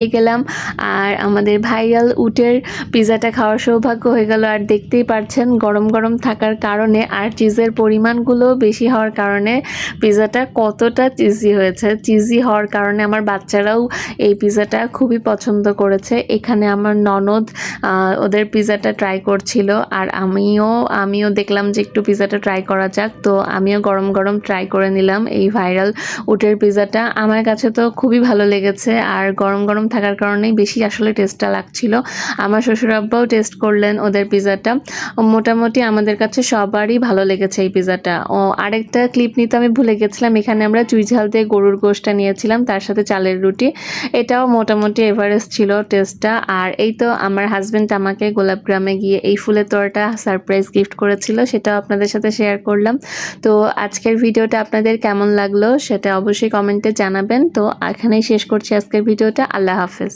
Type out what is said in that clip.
গেলাম আর আমাদের ভাইরাল উটের পিজাটা খাওয়ার সৌভাগ্য হয়ে গেল। আর দেখতেই পাচ্ছেন গরম গরম থাকার কারণে আর চিজের পরিমাণগুলো বেশি হওয়ার কারণে পিজাটা কতটা চিজি হয়েছে। চিজি হওয়ার কারণে আমার বাচ্চারাও এই পিজাটা খুবই পছন্দ করেছে। এখানে আমার ননদ ওদের পিজাটা ট্রাই করছিল আর আমিও দেখলাম যে একটু পিজাটা ট্রাই করা যাক, তো আমিও গরম গরম ট্রাই করে নিলাম এই ভাইরাল উটের পিজাটা। আমার কাছে তো খুবই ভালো লেগেছে আর গরম গরম থাকার কারণেই বেশি আসলে টেস্টটা লাগছিল। আমার শ্বশুর আব্বাও টেস্ট করলেন ওদের পিজাটা, মোটামুটি আমাদের কাছে সবারই ভালো লেগেছে এই পিজাটা। আরেকটা ক্লিপ নিতে আমি ভুলে গেছিলাম, এখানে আমরা চুই ঝাল দিয়ে গরুর গোশটা নিয়েছিলাম, তার সাথে চালের রুটি। এটাও মোটামুটি এভারেস্ট ছিল টেস্টটা। আর এই তো আমার হাজব্যান্ড আমাকে গোলাপগ্রামে গিয়ে এই ফুলের তোড়াটা সারপ্রাইজ গিফট করেছিল, সেটাও আপনাদের সাথে শেয়ার করলাম। তো আজকের ভিডিওটা আপনাদের কেমন লাগলো সেটা অবশ্যই কমেন্টে জানাবেন। তো এখানেই শেষ করছি আজকের ভিডিওটা। আল্লাহ হাফেজ।